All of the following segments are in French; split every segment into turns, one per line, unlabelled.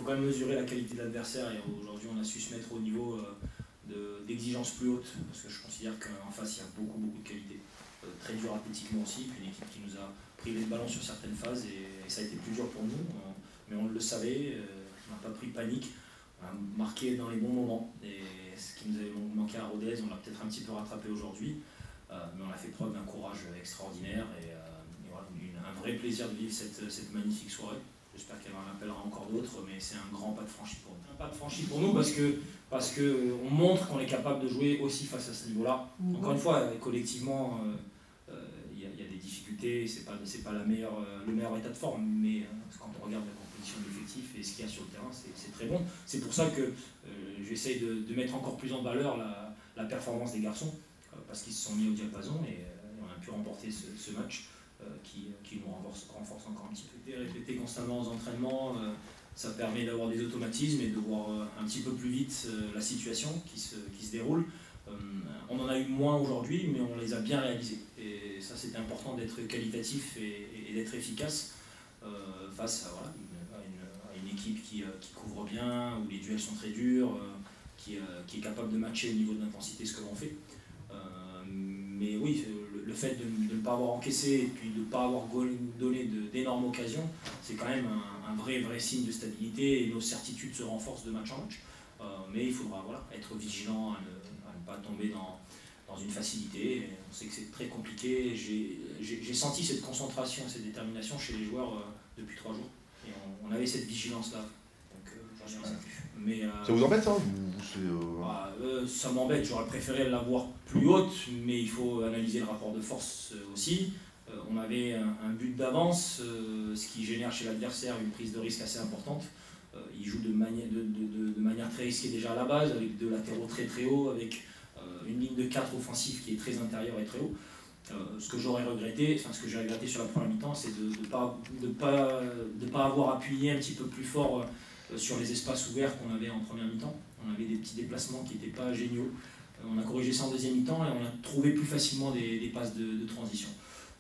faut quand même mesurer la qualité de l'adversaire et aujourd'hui on a su se mettre au niveau d'exigence plus haute parce que je considère qu'en face il y a beaucoup de qualité. Très dur athlétiquement aussi, puis une équipe qui nous a privé de ballon sur certaines phases et ça a été plus dur pour nous, mais on le savait, on n'a pas pris panique, on a marqué dans les bons moments et ce qui nous avait manqué à Rodez, on l'a peut-être un petit peu rattrapé aujourd'hui, mais on a fait preuve d'un courage extraordinaire et voilà, un vrai plaisir de vivre cette magnifique soirée. J'espère qu'elle en appellera encore d'autres, mais c'est un grand pas de franchi pour nous. Un pas de franchi pour nous parce qu'on montre qu'on est capable de jouer aussi face à ce niveau-là. Encore une fois, collectivement, il y a des difficultés, c'est pas le meilleur état de forme, mais quand on regarde la composition de l'effectif et ce qu'il y a sur le terrain, c'est très bon. C'est pour ça que j'essaye de mettre encore plus en valeur la performance des garçons, parce qu'ils se sont mis au diapason et on a pu remporter ce match. Qui nous renforce encore un petit peu. Répéter constamment aux entraînements, ça permet d'avoir des automatismes et de voir un petit peu plus vite la situation qui se déroule. On en a eu moins aujourd'hui, mais on les a bien réalisés. Et ça, c'était important d'être qualitatif et d'être efficace face à une équipe qui couvre bien, où les duels sont très durs, qui est capable de matcher au niveau de l'intensité ce que l'on fait. Mais oui, le fait de ne pas avoir encaissé et puis de ne pas avoir donné d'énormes occasions, c'est quand même un vrai signe de stabilité et nos certitudes se renforcent de match en match. Mais il faudra être vigilant à ne pas tomber dans une facilité. On sait que c'est très compliqué. J'ai senti cette concentration, cette détermination chez les joueurs depuis 3 jours. Et on avait cette vigilance-là. Donc j'en suis convaincu. Mais,
ça vous embête ça
ça m'embête, j'aurais préféré l'avoir plus haute, mais il faut analyser le rapport de force aussi. On avait un but d'avance, ce qui génère chez l'adversaire une prise de risque assez importante. Il joue de manière très risquée déjà à la base, avec 2 latéraux très hauts, avec une ligne de 4 offensifs qui est très intérieure et très haut. Ce que j'ai regretté sur la première mi-temps, c'est de ne pas avoir appuyé un petit peu plus fort sur les espaces ouverts qu'on avait en première mi-temps. On avait des petits déplacements qui n'étaient pas géniaux. On a corrigé ça en deuxième mi-temps et on a trouvé plus facilement des passes de transition.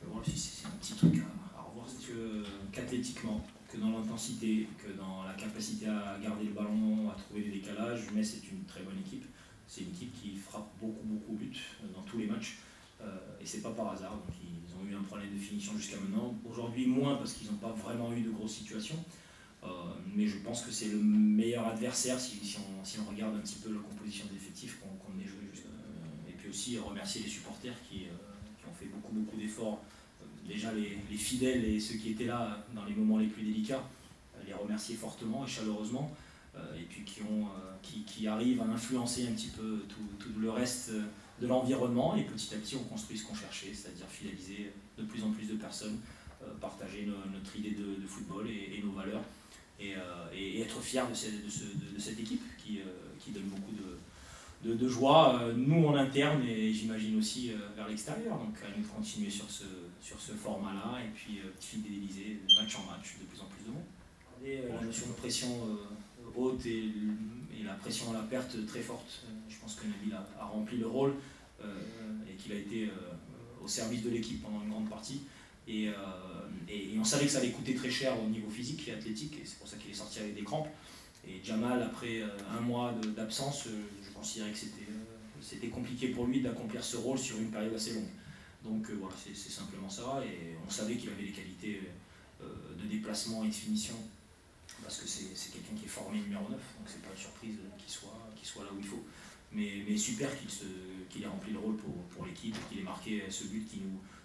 Voilà, c'est un petit truc à revoir. Qu'athlétiquement, que dans l'intensité, que dans la capacité à garder le ballon, à trouver des décalages, mais c'est une très bonne équipe. C'est une équipe qui frappe beaucoup au but dans tous les matchs. Et c'est pas par hasard. Donc ils ont eu un problème de finition jusqu'à maintenant. Aujourd'hui, moins parce qu'ils n'ont pas vraiment eu de grosses situations. Mais je pense que c'est le meilleur adversaire si on regarde un petit peu la composition des effectifs qu'on ait joué. Et puis aussi remercier les supporters qui ont fait beaucoup d'efforts. Déjà les fidèles et ceux qui étaient là dans les moments les plus délicats, les remercier fortement et chaleureusement. Et puis qui arrivent à influencer un petit peu tout le reste de l'environnement. Et petit à petit on construit ce qu'on cherchait, c'est-à-dire fidéliser de plus en plus de personnes, partager notre idée de football et nos valeurs. Et être fier de cette équipe qui donne beaucoup de joie, nous en interne et j'imagine aussi vers l'extérieur. Donc à nous continuer sur ce format-là et puis fidéliser de match en match de plus en plus de monde. Et la notion de pression haute et la pression à la perte très forte. Je pense que Nabil a rempli le rôle et qu'il a été au service de l'équipe pendant une grande partie. Et on savait que ça allait coûter très cher au niveau physique et athlétique, et c'est pour ça qu'il est sorti avec des crampes. Et Jamal, après 1 mois d'absence, je considérais que c'était compliqué pour lui d'accomplir ce rôle sur une période assez longue. Donc voilà, c'est simplement ça, et on savait qu'il avait les qualités de déplacement et de finition, parce que c'est quelqu'un qui est formé numéro 9, donc c'est pas une surprise qu'il soit là où il faut. Mais super qu'il ait rempli le rôle pour l'équipe, qu'il ait marqué ce but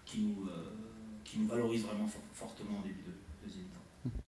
qui nous valorise vraiment fortement en début de deuxième mi-temps.